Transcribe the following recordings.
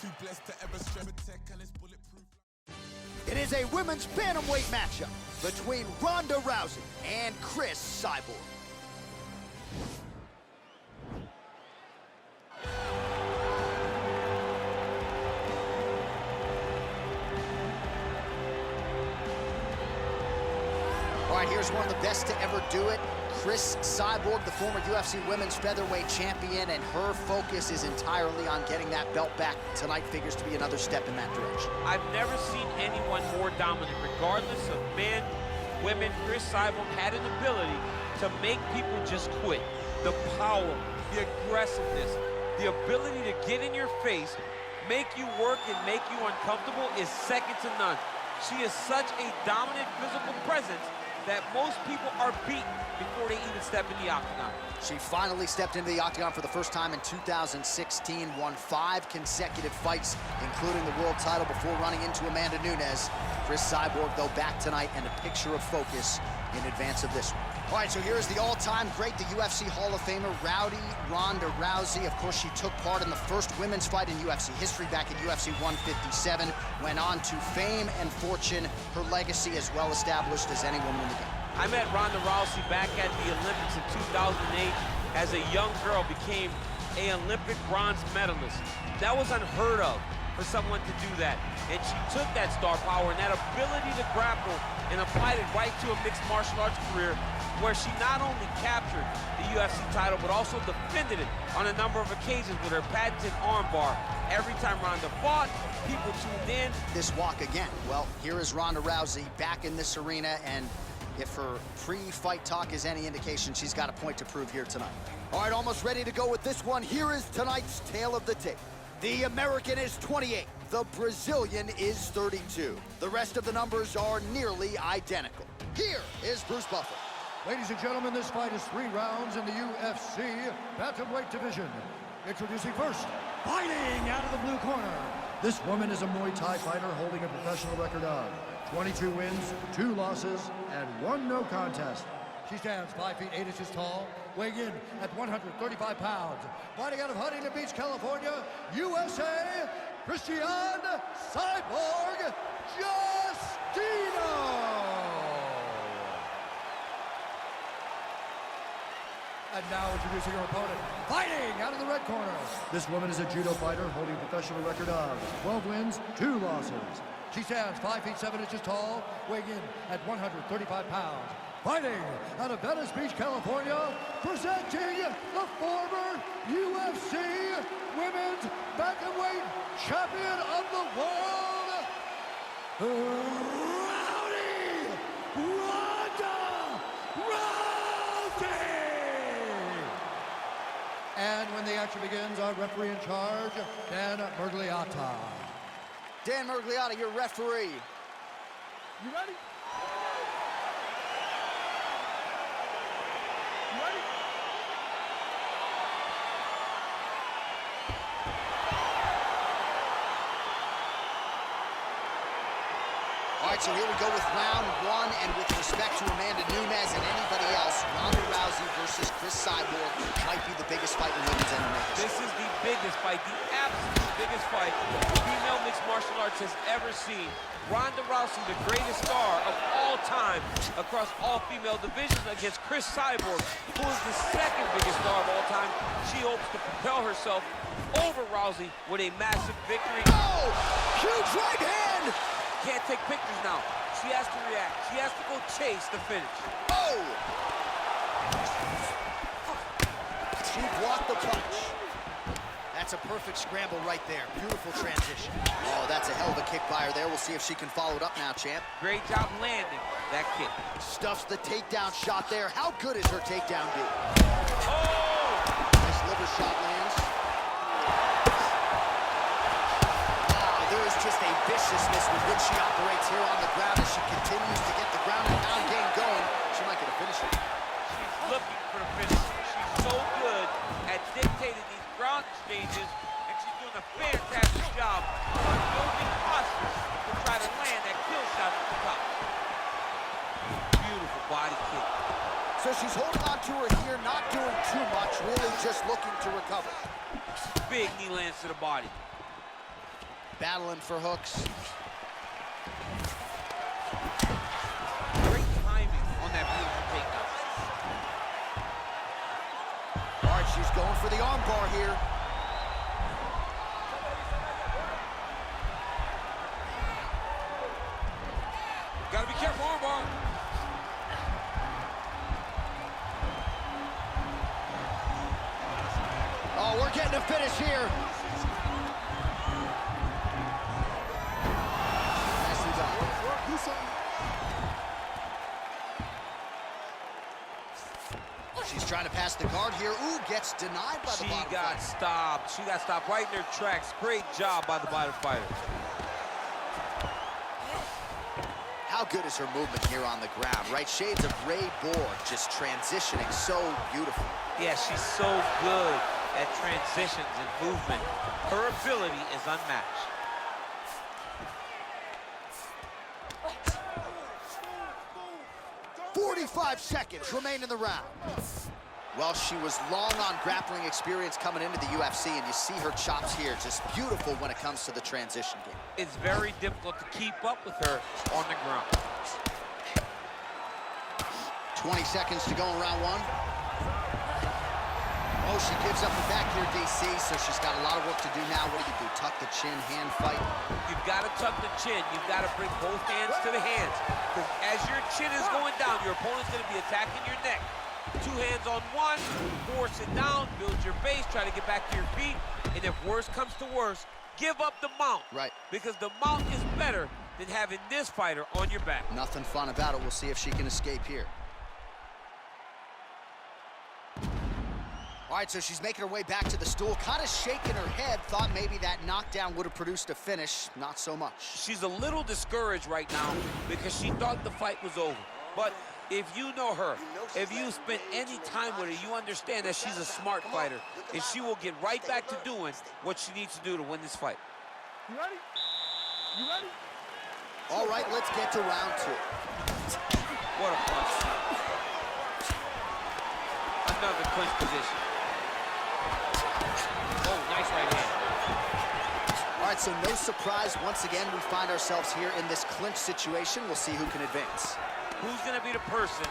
Too blessed to ever strap a tech and it's bulletproof. It is a women's bantamweight matchup between Ronda Rousey and Cris Cyborg. All right, here's one of the best to ever do it. Cris Cyborg, the former UFC Women's Featherweight Champion, and her focus is entirely on getting that belt back. Tonight figures to be another step in that direction. I've never seen anyone more dominant, regardless of men, women. Cris Cyborg had an ability to make people just quit. The power, the aggressiveness, the ability to get in your face, make you work and make you uncomfortable is second to none. She is such a dominant physical presence that most people are beaten before they even step in the octagon. She finally stepped into the octagon for the first time in 2016, won 5 consecutive fights, including the world title before running into Amanda Nunes. Cris Cyborg, though, back tonight and a picture of focus in advance of this one. All right, so here's the all-time great, the UFC Hall of Famer, Ronda Rousey. Of course, she took part in the first women's fight in UFC history back in UFC 157, went on to fame and fortune, her legacy as well established as any woman in the game. I met Ronda Rousey back at the Olympics in 2008. As a young girl, became an Olympic bronze medalist. That was unheard of for someone to do that. And she took that star power and that ability to grapple and applied it right to a mixed martial arts career, where she not only captured the UFC title, but also defended it on a number of occasions with her patented armbar. Every time Ronda fought, people tuned in. This walk again. Well, here is Ronda Rousey back in this arena, and if her pre-fight talk is any indication, she's got a point to prove here tonight. All right, almost ready to go with this one. Here is tonight's tale of the tape. The American is 28. The Brazilian is 32. The rest of the numbers are nearly identical. Here is Bruce Buffer. Ladies and gentlemen, this fight is 3 rounds in the UFC bantamweight division. Introducing first, fighting out of the blue corner. This woman is a Muay Thai fighter holding a professional record of 22 wins, 2 losses, and 1 no contest. She stands 5 feet 8 inches tall, weighing in at 135 pounds. Fighting out of Huntington Beach, California, USA, Christian Cyborg Justino. And now introducing her opponent, fighting out of the red corner. This woman is a judo fighter holding a professional record of 12 wins, 2 losses. She stands 5 feet 7 inches tall, weighing in at 135 pounds. Fighting out of Venice Beach, California, presenting the former UFC Women's Bantamweight Champion of the World, Rowdy Ronda Rousey! And when the action begins, our referee in charge, Dan Mergliata. Dan Mergliata, your referee. You ready? All right, so here we go with round 1, and with respect to Amanda Nunes and anybody else, Ronda Rousey versus Cris Cyborg might be the biggest fight in women's MMA. This is the biggest fight, the absolute biggest fight female mixed martial arts has ever seen. Ronda Rousey, the greatest star of all time across all female divisions, against Cris Cyborg, who is the second biggest star of all time. She hopes to propel herself over Rousey with a massive victory. Oh, huge right hand! Can't take pictures now. She has to react. She has to go chase the finish. Oh! She blocked the punch. That's a perfect scramble right there. Beautiful transition. Oh, that's a hell of a kick by her there. We'll see if she can follow it up now, champ. Great job landing that kick. Stuffs the takedown shot there. How good is her takedown D? Oh! Nice liver shot lands. There's just a viciousness with which she operates here on the ground as she continues to get the ground and pound game going. She might get a finish. She's looking for a finish. She's so good at dictating these ground exchanges, and she's doing a fantastic job on building postures to try to land that kill shot at the top. Beautiful body kick. So she's holding on to her here, not doing too much, really just looking to recover. Big knee lands to the body. Battling for hooks. Great timing on that beautiful takedown. All right, she's going for the arm bar here. Gotta be careful, arm bar. Oh, we're getting a finish here. Nicely done. She's trying to pass the guard here. Ooh, gets denied by the bottom She got stopped. She got stopped right in her tracks. Great job by the bottom fighter. How good is her movement here on the ground, right? Shades of Ray Borg, just transitioning so beautiful. Yeah, she's so good at transitions and movement. Her ability is unmatched. "45 seconds remain in the round." Well, she was long on grappling experience coming into the UFC, and you see her chops here, just beautiful when it comes to the transition game. It's very difficult to keep up with her on the ground. 20 seconds to go in round one. Oh, she gives up her back here, DC, so she's got a lot of work to do now. What do? Tuck the chin, hand fight? You've got to tuck the chin. You've got to bring both hands to the hands. Because as your chin is going down, your opponent's going to be attacking your neck. 2 hands on one, force it down, build your base, try to get back to your feet. And if worse comes to worse, give up the mount. Right. Because the mount is better than having this fighter on your back. Nothing fun about it. We'll see if she can escape here. All right, so she's making her way back to the stool, kind of shaking her head, thought maybe that knockdown would have produced a finish. Not so much. She's a little discouraged right now because she thought the fight was over. But if you know her, if you spent any time with her, you understand that she's a smart fighter, and she will get right back to doing what she needs to do to win this fight. You ready? You ready? All right, let's get to round 2. What a punch. Another clinch position. Oh, nice right hand. All right, so no surprise. Once again, we find ourselves here in this clinch situation. We'll see who can advance. Who's going to be the person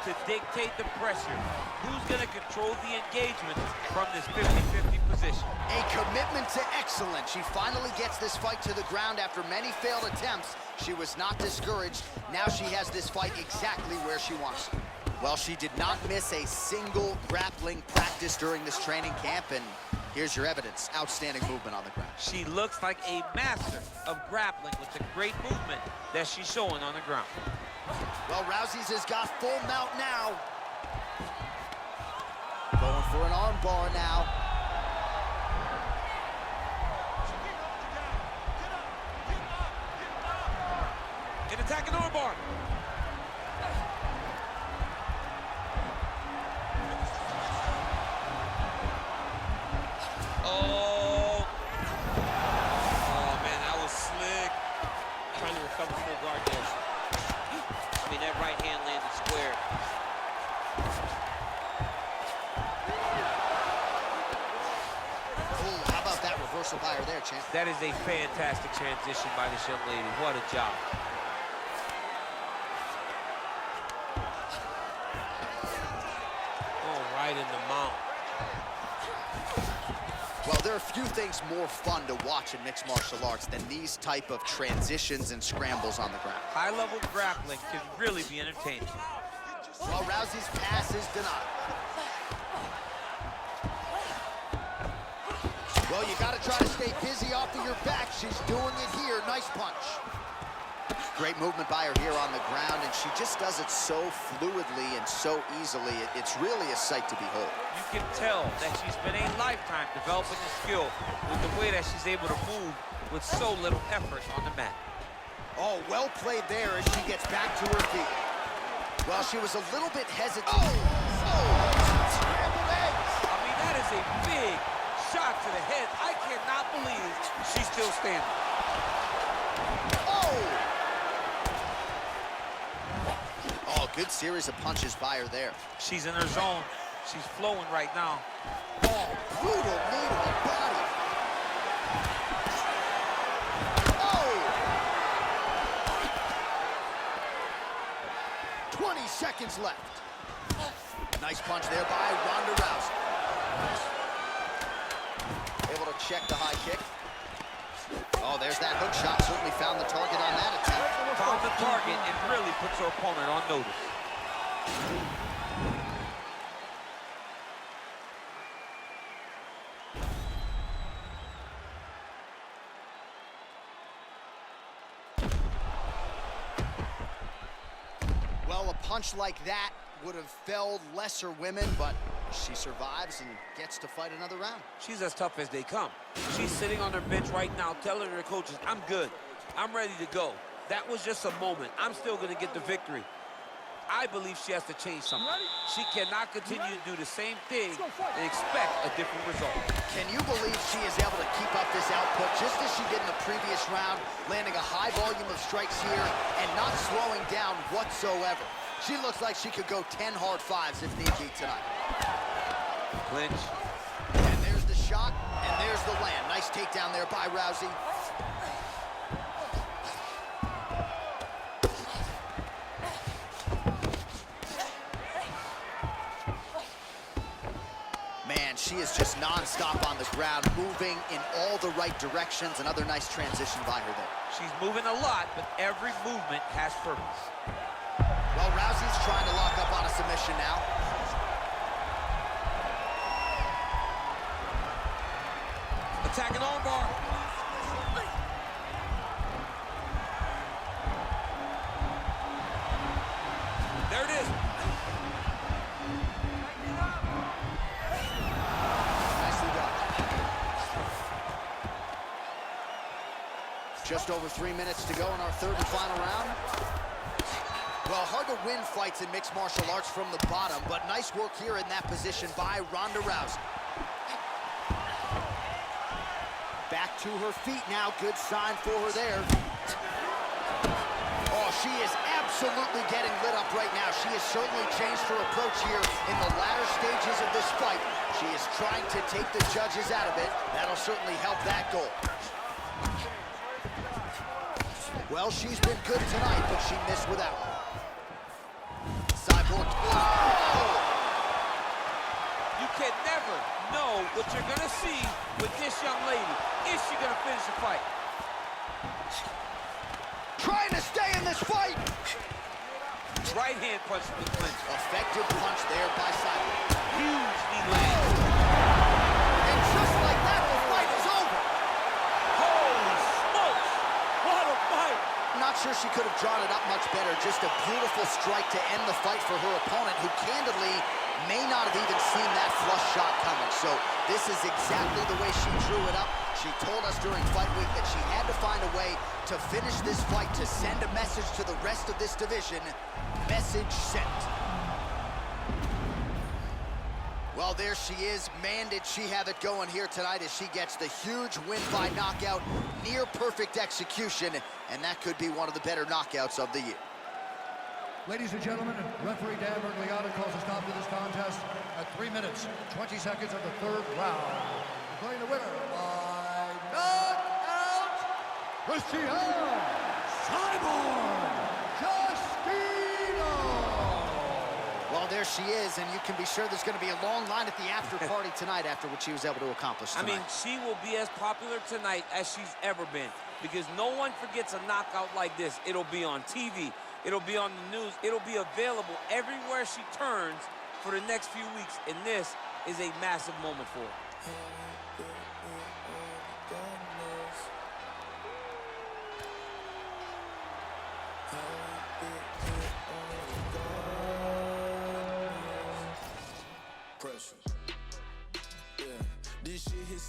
to dictate the pressure? Who's going to control the engagement from this 50-50 position? A commitment to excellence. She finally gets this fight to the ground after many failed attempts. She was not discouraged. Now she has this fight exactly where she wants it. Well, she did not miss a single grappling practice during this training camp, and here's your evidence. Outstanding movement on the ground. She looks like a master of grappling with the great movement that she's showing on the ground. Well, Rousey's has got full mount now. Going for an arm bar now. An attacking arm bar. Oh. Oh, man, that was slick. Trying to recover full guard there. I mean, that right hand landed square. Ooh, how about that reversal by her there, champ? That is a fantastic transition by this young lady. What a job. Oh, right in the mount. Well, there are few things more fun to watch in mixed martial arts than these type of transitions and scrambles on the ground. High-level grappling can really be entertaining. Well, Rousey's pass is denied. Well, you got to try to stay busy off of your back. She's doing it here. Nice punch. Great movement by her here on the ground, and she just does it so fluidly and so easily. It's really a sight to behold. You can tell that she's spent a lifetime developing the skill with the way that she's able to move with so little effort on the mat. Oh, well played there as she gets back to her feet. Well, she was a little bit hesitant. Scrambled eggs. I mean, that is a big shot to the head. I cannot believe she's still standing. Oh, good series of punches by her there. She's in her zone. She's flowing right now. Oh, brutal knee to the body. seconds left. Nice punch there by Ronda Rousey. Able to check the high kick. Oh, there's that hook shot. Certainly found the target on that attempt. Found the target and really puts her opponent on notice. Well, a punch like that would have felled lesser women, but she survives and gets to fight another round. She's as tough as they come. She's sitting on her bench right now telling her coaches, I'm good. I'm ready to go. That was just a moment. I'm still going to get the victory. I believe she has to change something. She cannot continue to do the same thing and expect a different result. Can you believe she is able to keep up this output just as she did in the previous round, landing a high volume of strikes here and not slowing down whatsoever? She looks like she could go 10 hard fives if need be tonight. Clinch. And there's the shot, and there's the land. Nice takedown there by Rousey. Man, she is just non-stop on the ground, moving in all the right directions. Another nice transition by her there. She's moving a lot, but every movement has purpose. Well, Rousey's trying to lock up on a submission now. Attacking arm bar. There it is. Nicely done. Just over 3 minutes to go in our third and final round. Well, hard to win fights in mixed martial arts from the bottom, but nice work here in that position by Ronda Rousey. Back to her feet now. Good sign for her there. Oh, she is absolutely getting lit up right now. She has certainly changed her approach here in the latter stages of this fight. She is trying to take the judges out of it. That'll certainly help that goal. Well, she's been good tonight, but she missed with that one. Cyborg. Oh! You can never know what you're going to see with this young lady. Is she going to finish the fight? Trying to stay in this fight. Right hand punch from the clinch. Effective punch there by Cyborg. Huge knee lands. And just like that, the fight is over. Holy smokes! What a fight! Not sure she could have drawn it up much better. Just a beautiful strike to end the fight for her opponent, who candidly may not have even seen that flush shot coming. So this is exactly the way she drew it up. She told us during fight week that she had to find a way to finish this fight, to send a message to the rest of this division. Message sent. Well, there she is. Man, did she have it going here tonight as she gets the huge win by knockout. Near perfect execution, and that could be one of the better knockouts of the year. Ladies and gentlemen, referee Dan Bergliata calls a stop to this contest at 3 minutes, 20 seconds of the third round. Declaring the winner by knockout, Christian Cyborg Justino. Well, there she is, and you can be sure there's going to be a long line at the after party tonight after what she was able to accomplish tonight. I mean, she will be as popular tonight as she's ever been, because no one forgets a knockout like this. It'll be on TV. It'll be on the news. It'll be available everywhere she turns for the next few weeks, and this is a massive moment for her. Pressure. Yeah. This shit hit